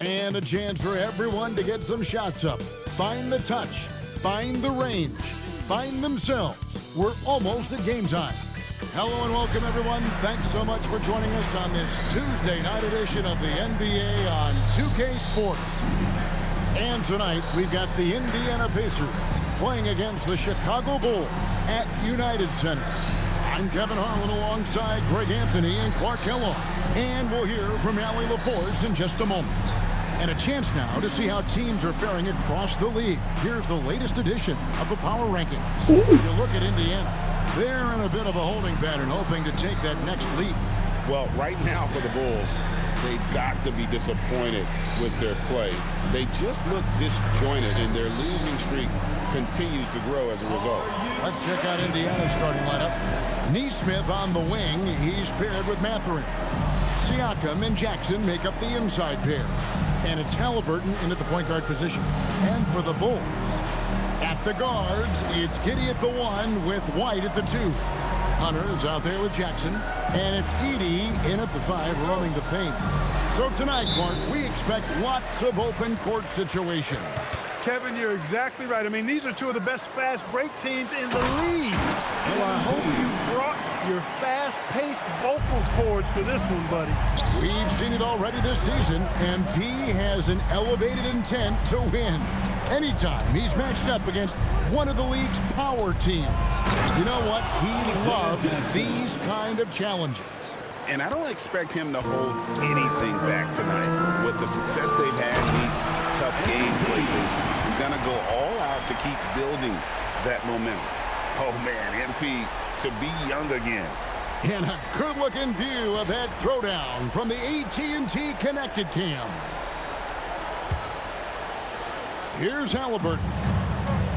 And a chance for everyone to get some shots up. Find the touch. Find the range. Find themselves. We're almost at game time. Hello and welcome, everyone. Thanks so much for joining us on this Tuesday night edition of the NBA on 2K Sports. And tonight, we've got the Indiana Pacers playing against the Chicago Bulls at United Center. I'm Kevin Harlan alongside Greg Anthony and Clark Kellogg. And we'll hear from Allie LaForce in just a moment. And a chance now to see how teams are faring across the league. Here's the latest edition of the Power Rankings. If you look at Indiana, they're in a bit of a holding pattern, hoping to take that next leap. Well, right now for the Bulls, they've got to be disappointed with their play. They just look disjointed, and their losing streak continues to grow as a result. Let's check out Indiana's starting lineup. Nesmith on the wing. He's paired with Mathurin. Siakam and Jackson make up the inside pair. And it's Halliburton in at the point guard position. And for the Bulls, at the guards, it's Giddey at the 1 with White at the 2. Hunter's out there with Jackson. And it's Edey in at the 5 running the paint. So tonight, Clark, we expect lots of open court situations. Kevin, you're exactly right. I mean, these are two of the best fast break teams in the league. Well, I hope you brought your fast-paced vocal cords for this one, buddy. We've seen it already this season, and P has an elevated intent to win. Anytime he's matched up against one of the league's power teams. You know what? He loves these kind of challenges. And I don't expect him to hold anything back tonight. With the success they've had in these tough games lately, he's going to go all out to keep building that momentum. Oh, man, MP to be young again. And a good-looking view of that throwdown from the AT&T Connected Cam. Here's Halliburton,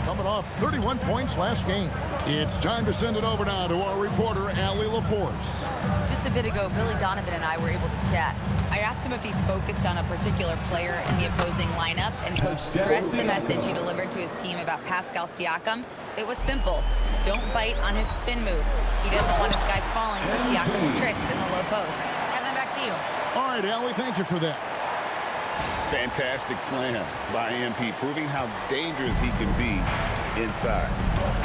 coming off 31 points last game. It's time to send it over now to our reporter, Allie LaForce. Just a bit ago, Billy Donovan and I were able to chat. I asked him if he's focused on a particular player in the opposing lineup, and Coach stressed the message he delivered to his team about Pascal Siakam. It was simple. Don't bite on his spin move. He doesn't want his guys falling for Siakam's tricks in the low post. Kevin, back to you. All right, Allie, thank you for that. Fantastic slam by MP, proving how dangerous he can be inside.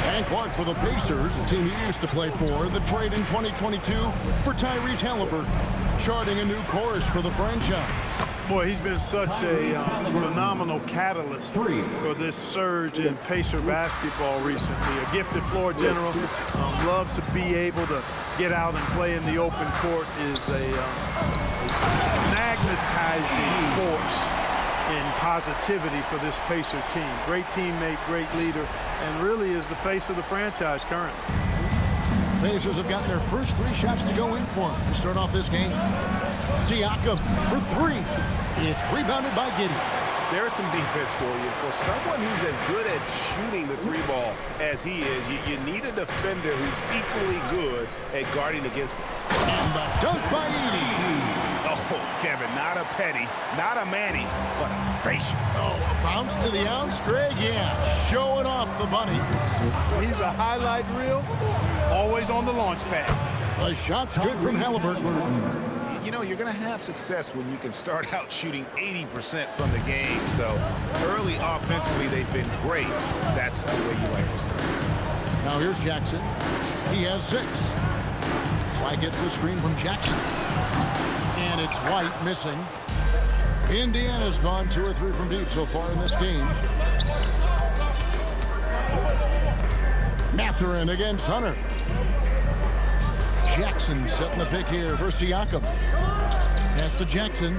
And Clark, for the Pacers, the team he used to play for, the trade in 2022 for Tyrese Halliburton, charting a new course for the franchise. Boy, he's been such a phenomenal catalyst for this surge in Pacer basketball recently. A gifted floor general, loves to be able to get out and play in the open court, is a magnetizing force in positivity for this Pacer team. Great teammate, great leader, and really is the face of the franchise currently. Pacers have gotten their first 3 shots to go in for him to start off this game. Siakam for 3. It's rebounded by Giddey. There's some defense for you. For someone who's as good at shooting the 3-ball as he is, you need a defender who's equally good at guarding against him. And the dunk by Edey. Oh, Kevin, not a Petty, not a Manny, but a facial. Oh, a bounce to the ounce, Greg? Yeah, showing off the bunny. He's a highlight reel, always on the launch pad. The shot's good from Halliburton. You know, you're going to have success when you can start out shooting 80% from the game. So early offensively, they've been great. That's the way you like to start. Now here's Jackson. He has 6. White gets the screen from Jackson. And it's White missing. Indiana's gone 2 or 3 from deep so far in this game. Mathurin against Hunter. Jackson setting the pick here for Siakam. Pass to Jackson.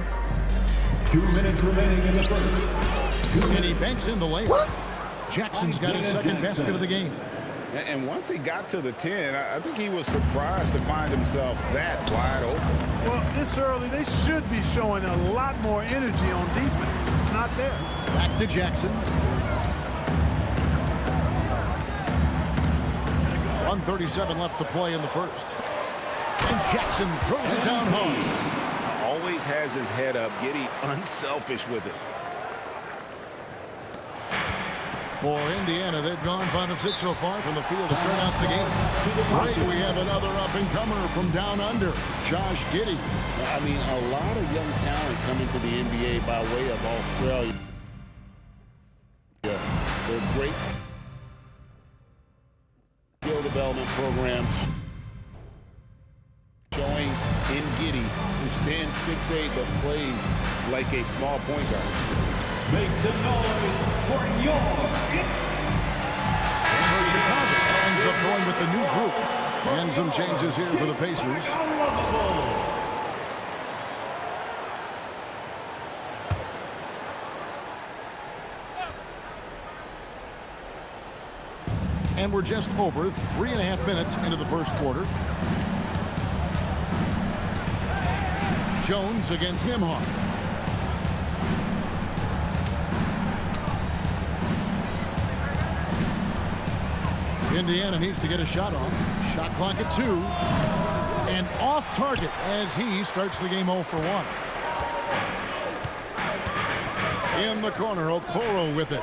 2 minutes remaining in the first. And he banks in the layup. Jackson's got his second basket of the game. And once he got to the 10, I think he was surprised to find himself that wide open. Well, this early, they should be showing a lot more energy on defense. It's not there. Back to Jackson. 1:37 left to play in the first. And Jackson throws it down hard. Always has his head up, Giddey unselfish with it. For Indiana, they've gone 5 of 6 so far from the field to start out the game. Right, we have another up-and-comer from down under, Josh Giddey. I mean, a lot of young talent coming to the NBA by way of Australia. They're great skill development programs showing in Giddey, who stands 6'8", but plays like a small point guard. Make some noise for your... So Chicago ends up going with the new group. And some changes here for the Pacers. And we're just over 3.5 minutes into the first quarter. Jones against Nembhard. Indiana needs to get a shot off. Shot clock at 2. And off target as he starts the game 0 for 1. In the corner, Okoro with it.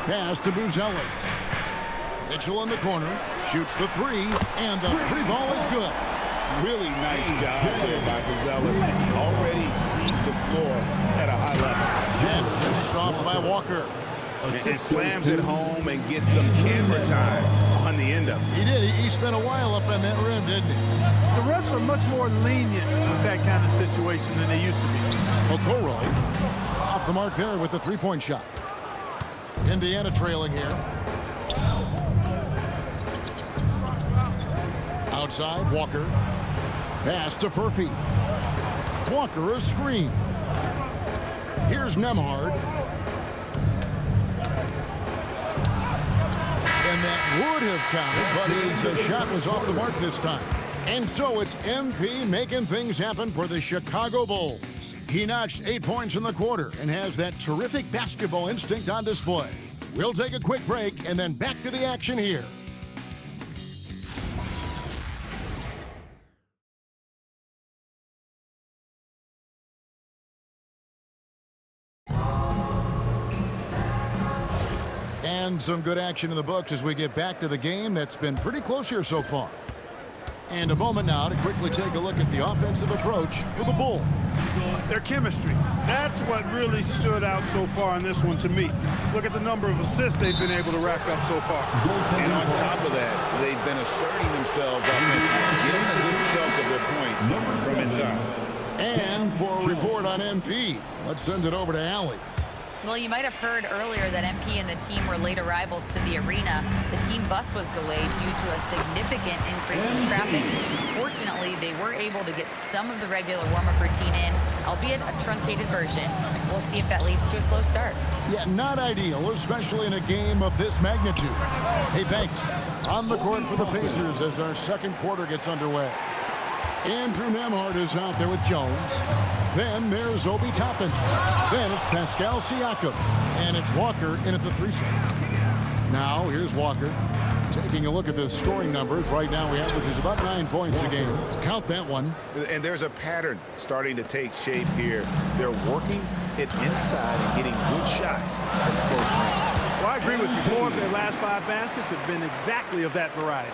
Pass to Buzelis. Mitchell in the corner. Shoots the 3. And the 3 ball is good. Really nice job there by Buzelis. Already sees the floor at a high level. And finished off by Walker. And slams it home and gets some camera time on the end of it. He did. He spent a while up on that rim, didn't he? The refs are much more lenient with that kind of situation than they used to be. Okoro off the mark there with the 3-point shot. Indiana trailing here. Outside, Walker. Pass to Furphy. Walker a screen. Here's Nembhard. And that would have counted, but his shot was off the mark this time. And so it's MP making things happen for the Chicago Bulls. He notched 8 points in the quarter and has that terrific basketball instinct on display. We'll take a quick break and then back to the action here. And some good action in the books as we get back to the game that's been pretty close here so far. And a moment now to quickly take a look at the offensive approach for the Bulls. Their chemistry. That's what really stood out so far in this one to me. Look at the number of assists they've been able to rack up so far. And on top of that, they've been asserting themselves offensively, getting a good chunk of their points from inside. And for a report on MP, let's send it over to Allie. Well, you might have heard earlier that MP and the team were late arrivals to the arena. The team bus was delayed due to a significant increase in traffic. Fortunately, they were able to get some of the regular warm-up routine in, albeit a truncated version. We'll see if that leads to a slow start. Yeah, not ideal, especially in a game of this magnitude. Hey, thanks. On the court for the Pacers as our second quarter gets underway. Andrew Nembhard is out there with Jones. Then there's Obi Toppin. Then it's Pascal Siakam. And it's Walker in at the 3 slot. Now here's Walker. Taking a look at the scoring numbers. Right now we averages about 9 points a game. Count that one. And there's a pattern starting to take shape here. They're working it inside and getting good shots from close range. Well, I agree with you. 4 of their last 5 baskets have been exactly of that variety.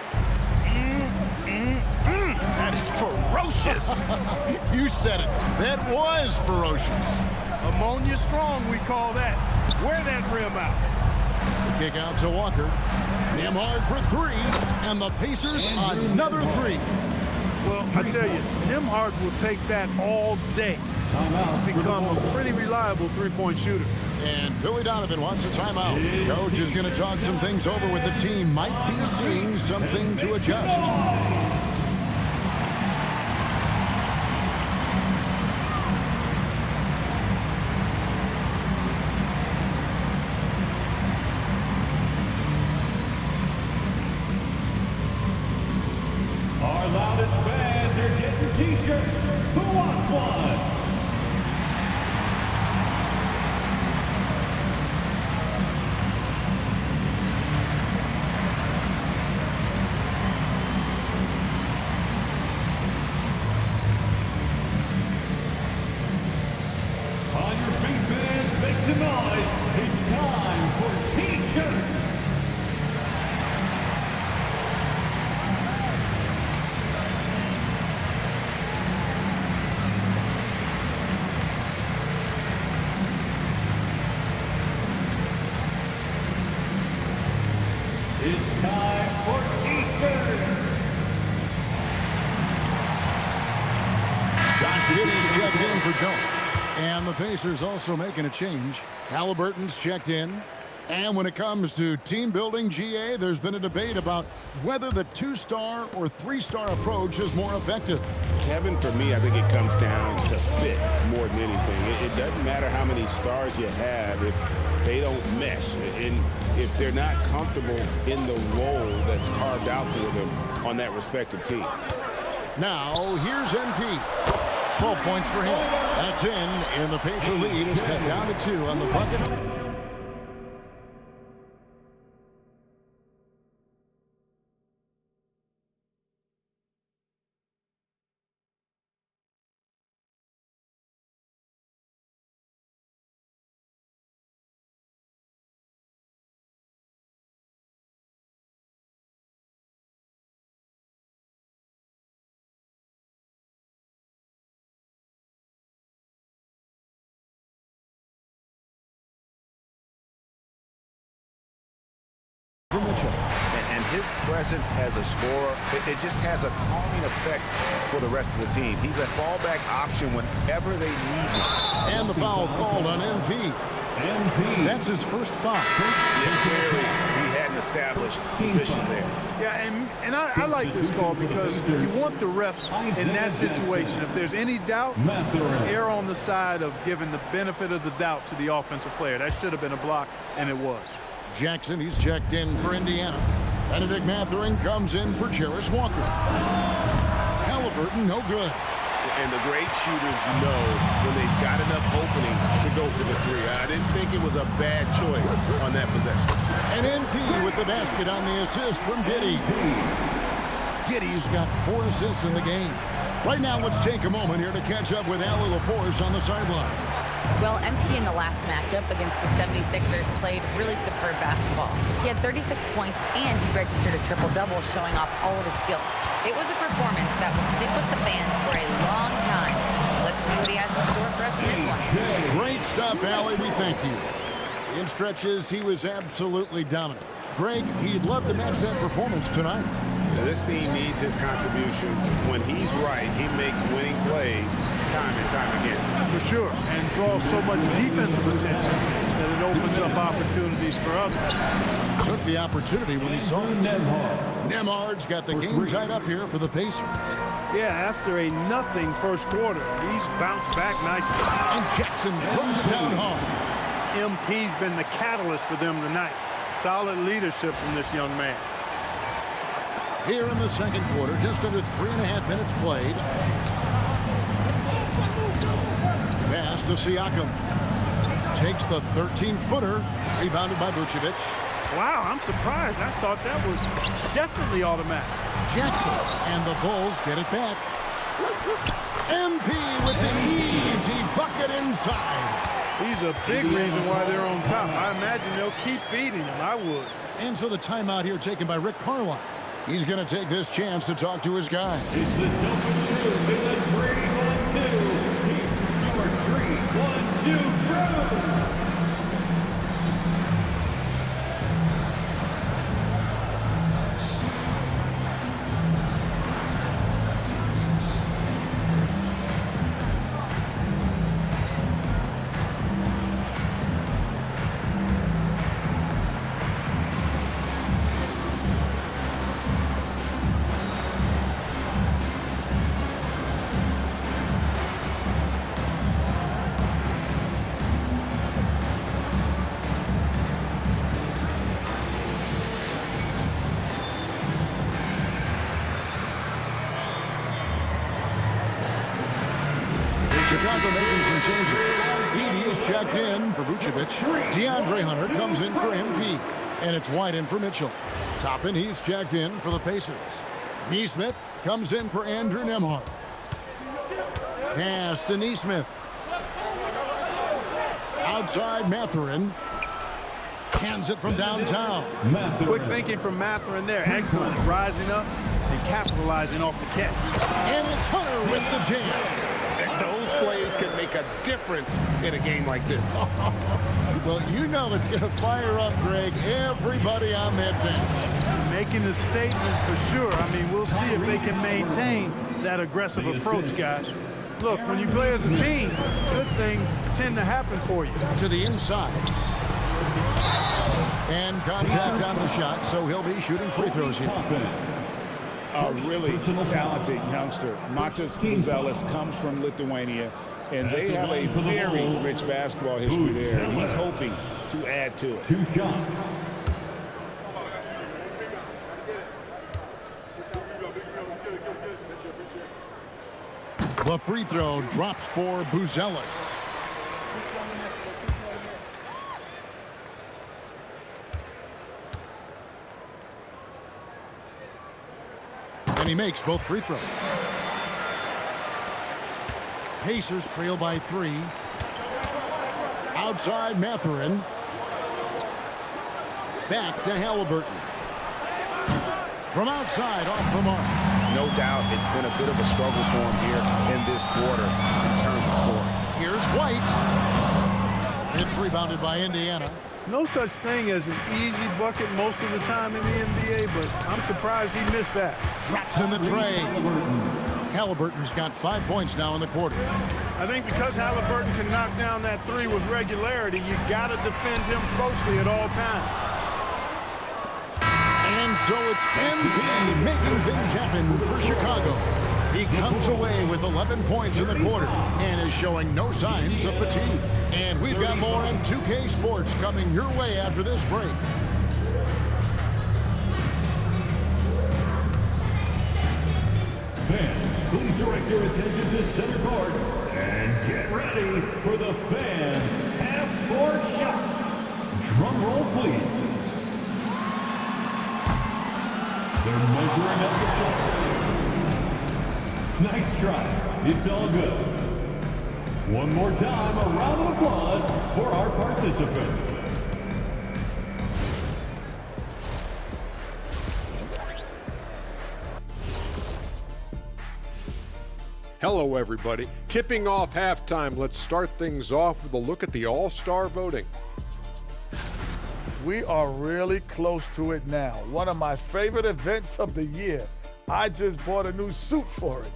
That is ferocious. You said it. That was ferocious. Ammonia strong, we call that. Wear that rim out. The kick out to Walker. Nembhard for 3. And the Pacers another 3. Well, I tell you, Nembhard will take that all day. He's become a pretty reliable 3-point shooter. And Billy Donovan wants a timeout. Coach is going to talk some things over with the team. Might be seeing something to adjust. Our loudest fans are getting t-shirts. Who wants one? It's time for defense. Josh Giddey's checked in for Jones. And the Pacers also making a change. Halliburton's checked in. And when it comes to team building, GA, there's been a debate about whether the 2-star or 3-star approach is more effective. Kevin, for me, I think it comes down to fit more than anything. It doesn't matter how many stars you have if they don't mesh. And if they're not comfortable in the role that's carved out for them on that respective team. Now, here's MP. 12 points for him. That's in, and the Pacer lead is cut down to 2 on the bucket. Mitchell. And his presence as a scorer, it just has a calming effect for the rest of the team. He's a fallback option whenever they need him. And the foul called on MP. That's his first foul. Yeah, clearly he had an established position there. Yeah, and I like this call because you want the refs in that situation. If there's any doubt, err on the side of giving the benefit of the doubt to the offensive player. That should have been a block, and it was. Jackson, he's checked in for Indiana. Benedict Mathurin comes in for Jarace Walker. Halliburton, no good. And the great shooters know when they've got enough opening to go for the 3. I didn't think it was a bad choice on that possession. And MP with the basket on the assist from Giddey. Giddey's got 4 assists in the game. Right now, let's take a moment here to catch up with Allie LaForce on the sideline. Well, MP in the last matchup against the 76ers played really superb basketball. He had 36 points and he registered a triple-double, showing off all of his skills. It was a performance that will stick with the fans for a long time. Let's see what he has in store for us in this one. Great stuff, Allie. We thank you. In stretches, he was absolutely dominant. Greg, he'd love to match that performance tonight. This team needs his contributions. When he's right, he makes winning plays time and time again. For sure, and draws so much defensive attention that it opens up opportunities for others. Took the opportunity when he saw it. Nembhard's got the game tied up here for the Pacers. Yeah, after a nothing first quarter, he's bounced back nicely. And Jackson throws it down hard. MP's been the catalyst for them tonight. Solid leadership from this young man. Here in the second quarter, just under 3.5 minutes played. Pass to Siakam. Takes the 13-footer. Rebounded by Vucevic. Wow, I'm surprised. I thought that was definitely automatic. Jackson, and the Bulls get it back. MP with the easy bucket inside. He's a big reason why they're on top. I imagine they'll keep feeding him. I would. And so the timeout here taken by Rick Carlisle. He's going to take this chance to talk to his guy. It's the number 2 in the 3-1-2. Number 3-1-2 Rose. Chicago making some changes. Edey's checked in for Vucevic. DeAndre Hunter comes in for MP. And it's White in for Mitchell. Toppin, he's checked in for the Pacers. Nesmith comes in for Andrew Nembhard. Pass to Nesmith. Outside Mathurin. Hands it from downtown. Quick thinking from Mathurin there. Excellent. Rising up and capitalizing off the catch. And it's Hunter with the jam. Those those plays can make a difference in a game like this. Well, you know it's going to fire up, Greg, everybody on that bench. Making a statement for sure. I mean, we'll see if they can maintain that aggressive approach, guys. Look, when you play as a team, good things tend to happen for you. To the inside. And contact on the shot, so he'll be shooting free throws here. A really talented youngster. Mantas Buzelis comes from Lithuania, and they have a very rich basketball history there, and he's hoping to add to it. 2 shots. The free throw drops for Buzelis. And he makes both free throws. Pacers trail by 3. Outside Mathurin. Back to Halliburton. From outside, off the mark. No doubt it's been a bit of a struggle for him here in this quarter in terms of scoring. Here's White. It's rebounded by Indiana. No such thing as an easy bucket most of the time in the NBA, but I'm surprised he missed that. Drops in the tray. Halliburton's got 5 points now in the quarter. I think because Halliburton can knock down that 3 with regularity, you got to defend him closely at all times. And so it's MP making things happen for Chicago. He comes away with 11 points in the quarter and is showing no signs of fatigue. And we've got more on 2K Sports coming your way after this break. Fans, please direct your attention to center court and get ready for the Fan Half-Court Shots. Drum roll, please. They're measuring up the shots. Nice try. It's all good. One more time, a round of applause for our participants. Hello, everybody. Tipping off halftime, let's start things off with a look at the All-Star voting. We are really close to it now. One of my favorite events of the year. I just bought a new suit for it.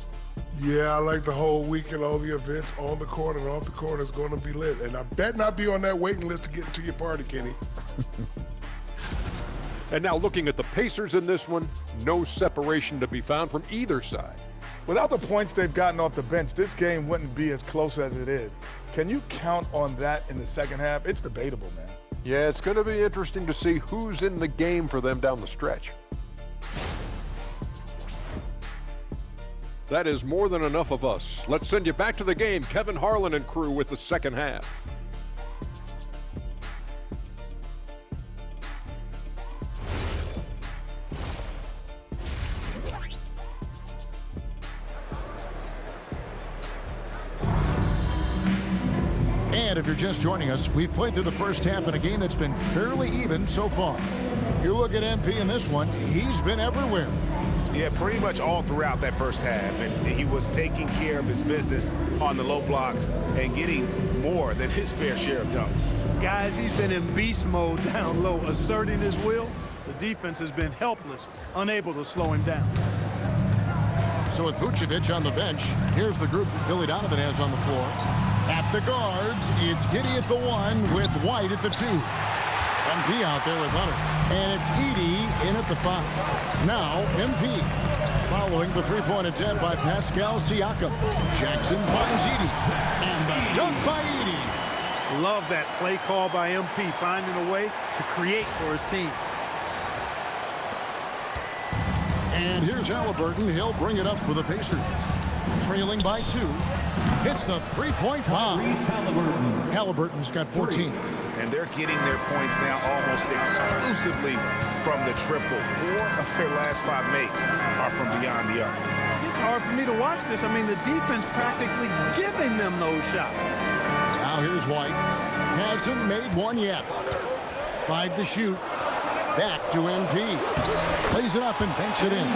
Yeah, I like the whole weekend, all the events on the court and off the court is going to be lit. And I bet not be on that waiting list to get into your party, Kenny. And now looking at the Pacers in this one, no separation to be found from either side. Without the points they've gotten off the bench, this game wouldn't be as close as it is. Can you count on that in the second half? It's debatable, man. Yeah, it's going to be interesting to see who's in the game for them down the stretch. That is more than enough of us. Let's send you back to the game. Kevin Harlan and crew with the second half. And if you're just joining us, we've played through the first half in a game that's been fairly even so far. You look at MP in this one, he's been everywhere. Yeah, pretty much all throughout that first half. And he was taking care of his business on the low blocks and getting more than his fair share of dunks. Guys, he's been in beast mode down low, asserting his will. The defense has been helpless, unable to slow him down. So with Vucevic on the bench, here's the group that Billy Donovan has on the floor. At the guards, it's Giddey at the 1 with White at the 2. MP out there with Hunter. And it's Edey in at the 5. Now, MP following the three-point attempt by Pascal Siakam. Jackson finds Edey. And the dunk by Edey. Love that play call by MP, finding a way to create for his team. And here's Halliburton. He'll bring it up for the Pacers. Trailing by 2. Hits the three-point bomb. Halliburton's got 14. And they're getting their points now almost exclusively from the triple. 4 of their last 5 makes are from beyond the arc. It's hard for me to watch this. I mean, the defense practically giving them those shots. Now here's White. Hasn't made one yet. 5 to shoot. Back to MP. Plays it up and banks it in.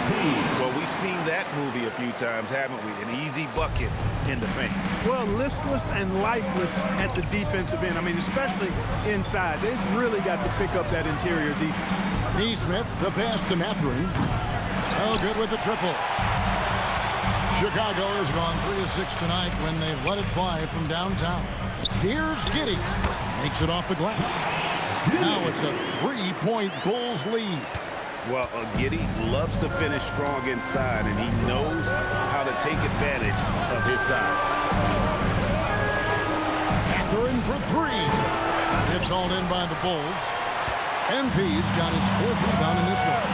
Well, we've seen that movie a few times, haven't we? An easy bucket in the paint. Well, listless and lifeless at the defensive end. I mean, especially inside. They've really got to pick up that interior defense. Neesmith, the pass to Mathurin. Oh, good with the triple. Chicago has gone 3 of 6 tonight when they've let it fly from downtown. Here's Giddey. Makes it off the glass. Now it's a 3-point Bulls lead. Well, Giddey loves to finish strong inside, and he knows how to take advantage of his size. Mathurin for 3. It's hauled in by the Bulls. MP's got his 4th rebound in this one.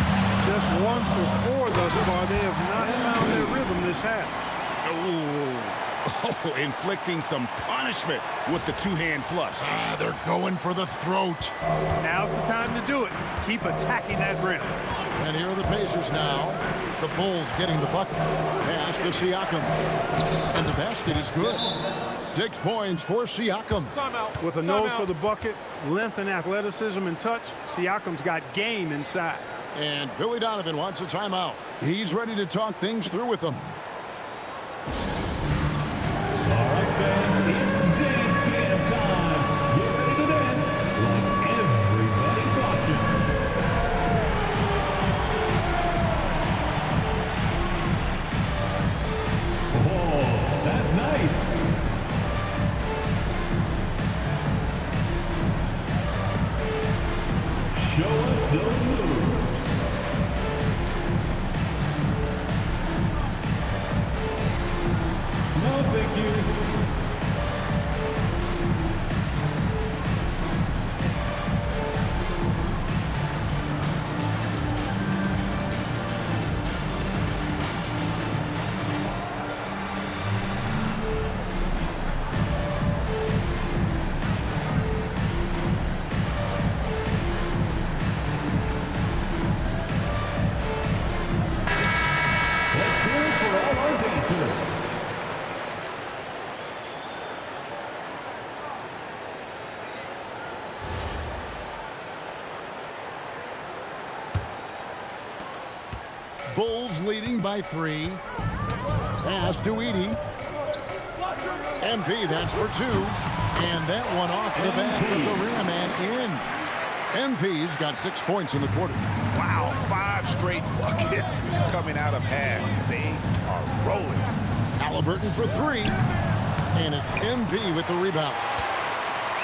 Just 1 for 4 thus far. They have not found their rhythm this half. Oh, inflicting some punishment with the two-hand flush. They're going for the throat. Now's the time to do it. Keep attacking that rim. And here are the Pacers now. The Bulls getting the bucket. Pass to Siakam. And the basket is good. 6 points for Siakam. Timeout. With a nose for the bucket, length and athleticism and touch, Siakam's got game inside. And Billy Donovan wants a timeout. He's ready to talk things through with them. All right, fans, it's dance time. Get ready to dance like everybody's watching. Oh, that's nice. Show us those moves. No, thank you. Let's hear it for all our dancers. Bulls leading by 3. Pass to Edey. MP, that's for 2. And that one off the back of the rim and in. MP's got 6 points in the quarter. Wow, 5 straight buckets coming out of half. They are rolling. Halliburton for 3. And it's MP with the rebound.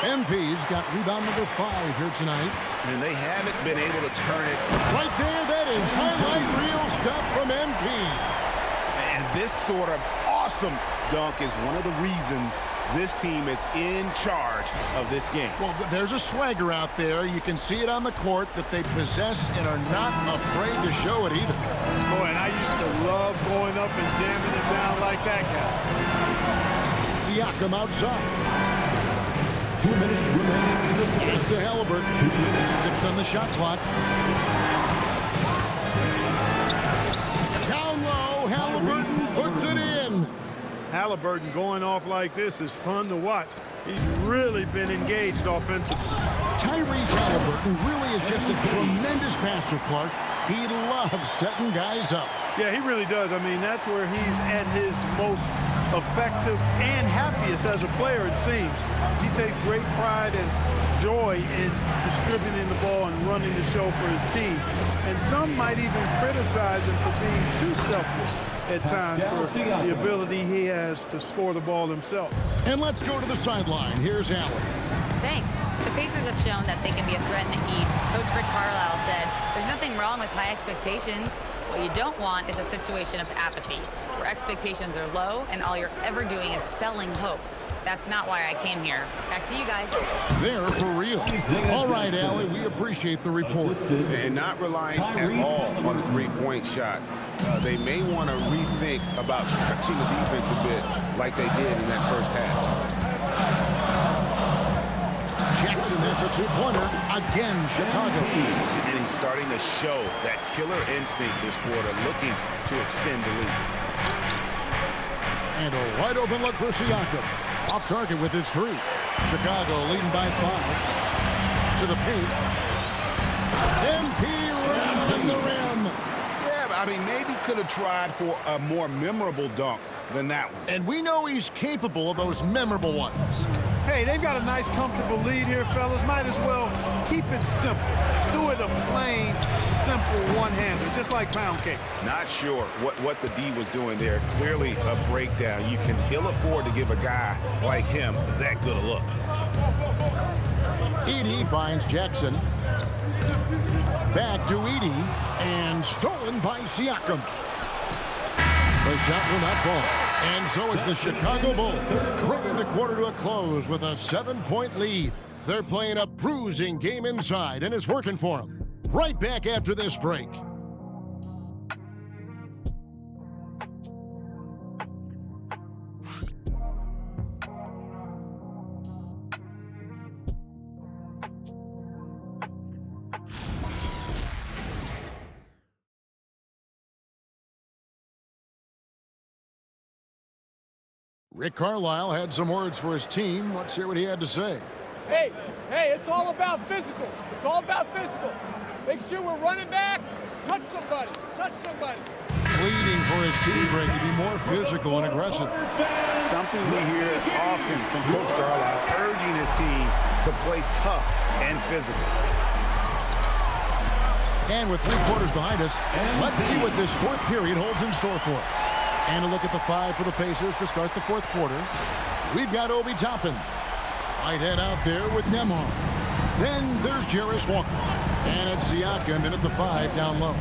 MP's got rebound number 5 here tonight. And they haven't been able to turn it. Right there, that is highlight reel stuff from MP. And this sort of awesome dunk is one of the reasons this team is in charge of this game. Well, there's a swagger out there. You can see it on the court that they possess and are not afraid to show it either. Boy, and I used to love going up and jamming it down like that guy. Siakam outside. 2 minutes remaining in the Pass first. to Halliburton. 6 on the shot clock. Down low, Halliburton puts it in. Halliburton going off like this is fun to watch. He's really been engaged offensively. Tyrese Halliburton really is just a tremendous passer, Clark. He loves setting guys up. Yeah, he really does. I mean, that's where he's at his most effective and happiest as a player, it seems. He takes great pride and joy in distributing the ball and running the show for his team. And some might even criticize him for being too selfless at times for the ability he has to score the ball himself. And let's go to the sideline. Here's Allen. Thanks. The Pacers have shown that they can be a threat in the East. Coach Rick Carlisle said, there's nothing wrong with high expectations. What you don't want is a situation of apathy, where expectations are low and all you're ever doing is selling hope. That's not why I came here. Back to you guys. They're for real. All right, Allie, we appreciate the report. And not relying at all on a three-point shot. They may want to rethink about stretching the defense a bit like they did in that first half. Jackson, that's a two-pointer. Again, Chicago. And he's starting to show that killer instinct this quarter, looking to extend the lead. And a wide open look for Siakam. Off target with his 3. Chicago leading by 5. To the paint. MP round the rim. Yeah, I mean, maybe could have tried for a more memorable dunk than that one. And we know he's capable of those memorable ones. Hey, they've got a nice, comfortable lead here, fellas. Might as well keep it simple. Do it a plain, simple one-hander, just like pound cake. Not sure what the D was doing there. Clearly a breakdown. You can ill afford to give a guy like him that good a look. Edey finds Jackson. Back to Edey, and stolen by Siakam. The shot will not fall. And so it's the Chicago Bulls bringing the quarter to a close with a 7-point lead. They're playing a bruising game inside, and it's working for them. Right back after this break. Rick Carlisle had some words for his team. Let's hear what he had to say. Hey, it's all about physical. It's all about physical. Make sure we're running back. Touch somebody. Pleading for his team to be more physical and aggressive. Something we hear often from Coach Carlisle, urging his team to play tough and physical. And with 3 quarters behind us, let's see what this fourth period holds in store for us. And a look at the 5 for the Pacers to start the fourth quarter. We've got Obi Toppin. Whitehead out there with Nembhard. Then there's Jarace Walker. And it's Siakam in at the 5 down low.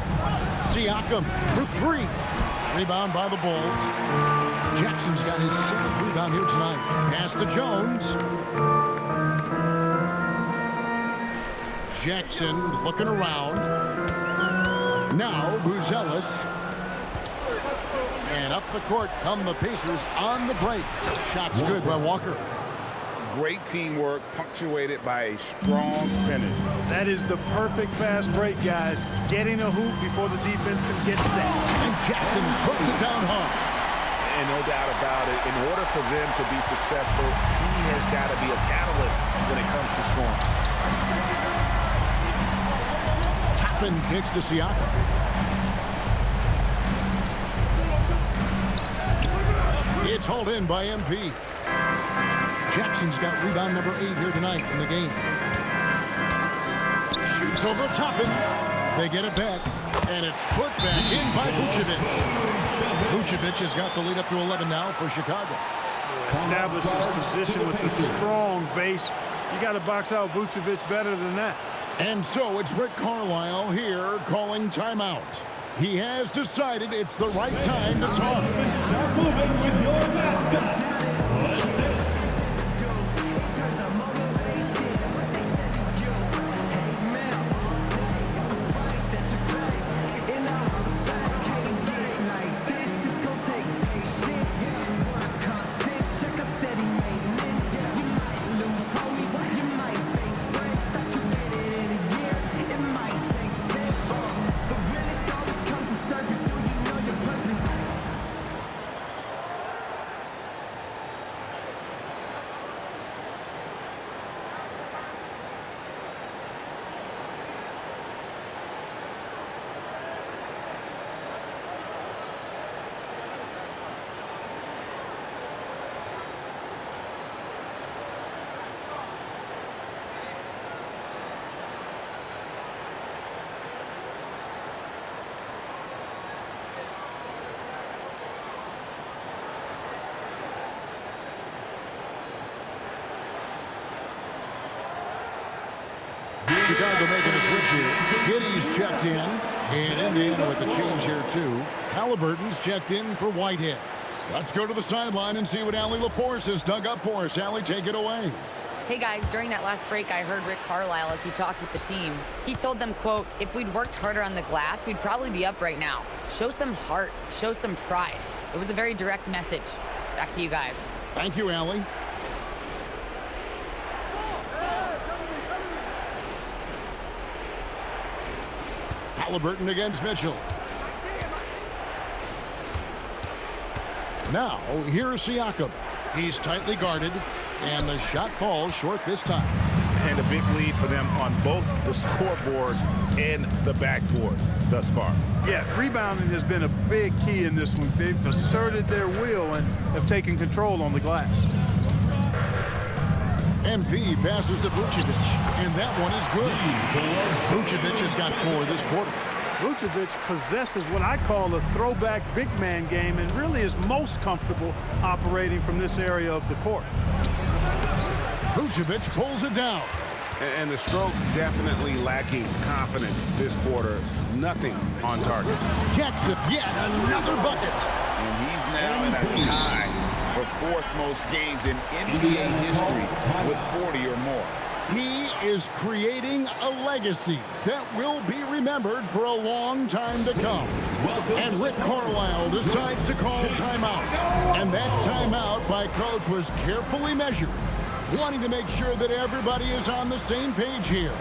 Siakam for 3. Rebound by the Bulls. Jackson's got his 7th rebound here tonight. Pass to Jones. Jackson looking around. Now Buzelis. And up the court come the Pacers on the break. Shot's good by Walker. Great teamwork punctuated by a strong finish. That is the perfect fast break, guys. Getting a hoop before the defense can get set. And Jackson puts it down hard. And no doubt about it, in order for them to be successful, he has got to be a catalyst when it comes to scoring. Toppin kicks to Siakam. It's hauled in by MP. Jackson's got rebound number 8 here tonight in the game. Shoots over Toppin. They get it back, and it's put back in by Vucevic. Vucevic has got the lead up to 11 now for Chicago. Establishes position with the strong base. You got to box out Vucevic better than that. And so it's Rick Carlisle here calling timeout. He has decided it's the right time to talk. Start moving with your mascot. Let's dance. Chicago making a switch here. Giddey's checked in. And Indiana with the change here, too. Halliburton's checked in for Whitehead. Let's go to the sideline and see what Allie LaForce has dug up for us. Allie, take it away. Hey guys, during that last break, I heard Rick Carlisle as he talked with the team. He told them, quote, if we'd worked harder on the glass, we'd probably be up right now. Show some heart, show some pride. It was a very direct message. Back to you guys. Thank you, Allie. Halliburton against Mitchell. Now, here's Siakam. He's tightly guarded, and the shot falls short this time. and a big lead for them on both the scoreboard and the backboard thus far. Yeah, rebounding has been a big key in this one. They've asserted their will and have taken control on the glass. MP passes to Vucevic, and that one is good. Vucevic has got 4 this quarter. Vucevic possesses what I call a throwback big man game and really is most comfortable operating from this area of the court. Vucevic pulls it down. And the stroke definitely lacking confidence this quarter. Nothing on target. Jackson, yet another bucket. And he's now in a tie for 4th most games in NBA history with 40 or more. He is creating a legacy that will be remembered for a long time to come. And Rick Carlisle decides to call timeout. And that timeout by coach was carefully measured, wanting to make sure that everybody is on the same page here.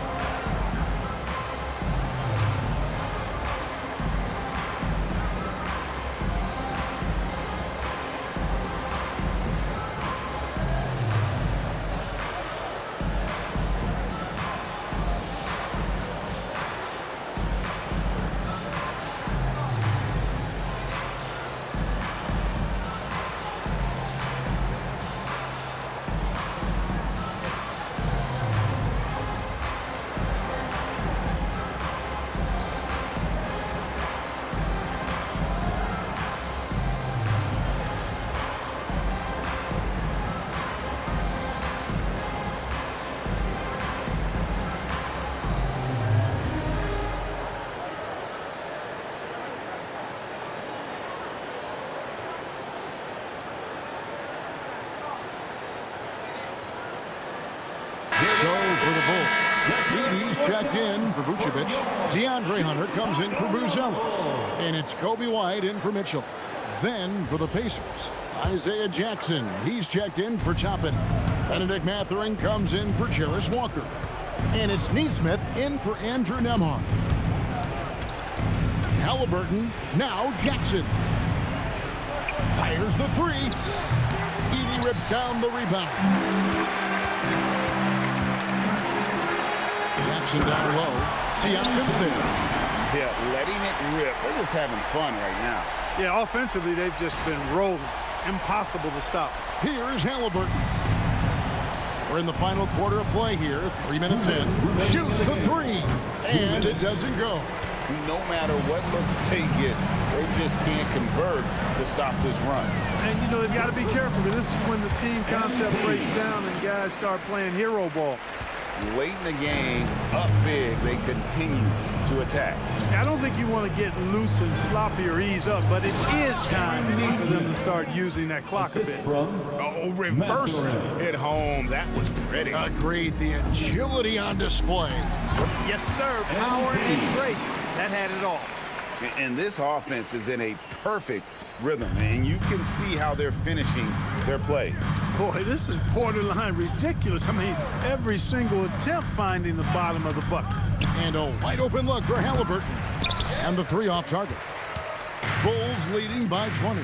So for the Bulls, Edey's checked in for Vucevic. DeAndre Hunter comes in for Bruce Ellis. And it's Kobe White in for Mitchell. Then for the Pacers, Isaiah Jackson. He's checked in for Toppin. Benedict Mathurin comes in for Jarris Walker. And it's Nesmith in for Andrew Nembhard. Halliburton, now Jackson. Fires the 3. Edey rips down the rebound. Jackson down low. Siakam's there. Yeah, letting it rip. They're just having fun right now. Yeah, offensively, they've just been rolling. Impossible to stop. Here's Halliburton. We're in the final quarter of play here. 3 minutes in. Shoots the 3. And it doesn't go. No matter what looks they get, they just can't convert to stop this run. And, you know, they've got to be careful because this is when the team concept breaks down and guys start playing hero ball. Late in the game, up big, they continue to attack. I don't think you want to get loose and sloppy or ease up, but it is time for them to start using that clock a bit. Oh, reversed at home. That was pretty. Agreed. The agility on display. Yes, sir. Power and grace. That had it all. And this offense is in a perfect rhythm, and you can see how they're finishing their play. Boy, this is borderline ridiculous. I mean, every single attempt finding the bottom of the bucket. And a wide open look for Halliburton. And the 3 off target. Bulls leading by 20.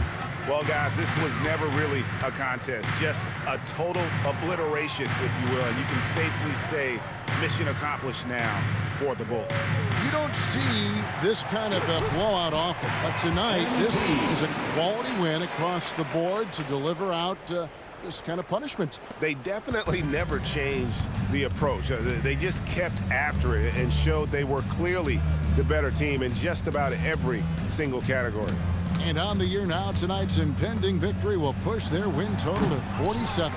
Well, guys, this was never really a contest. Just a total obliteration, if you will. And you can safely say mission accomplished now for the Bulls. You don't see this kind of a blowout often. But tonight, this is a quality win across the board to deliver out this kind of punishment. They definitely never changed the approach. They just kept after it and showed they were clearly the better team in just about every single category. And on the year now, tonight's impending victory will push their win total to 47.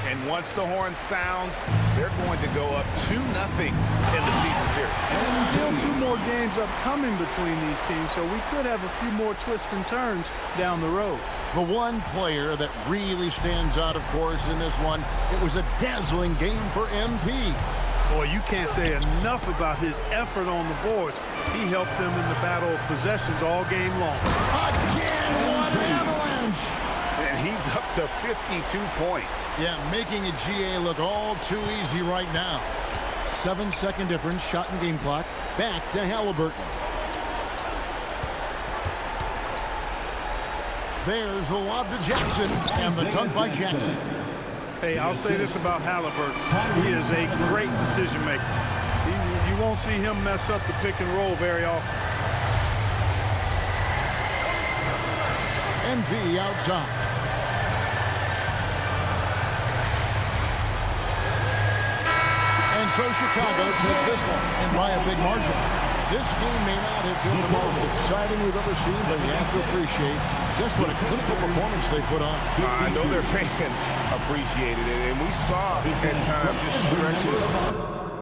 And once the horn sounds, they're going to go up 2-0 in the season series. Still 2 more games upcoming between these teams, so we could have a few more twists and turns down the road. The one player that really stands out, of course, in this one, it was a dazzling game for MP. Boy, you can't say enough about his effort on the boards. He helped them in the battle of possessions all game long. Again, what an avalanche! And he's up to 52 points. Yeah, making a GA look all too easy right now. 7-second difference, shot and game clock. Back to Halliburton. There's the lob to Jackson, and the dunk by Jackson. Hey, I'll say this about Halliburton. He is a great decision maker. You won't see him mess up the pick and roll very often. MV outside. And so Chicago takes this one, and by a big margin. This game may not have been the most exciting we've ever seen, but you have to appreciate just what a clinical performance they put on. I know their fans appreciated it, and we saw at times just stretches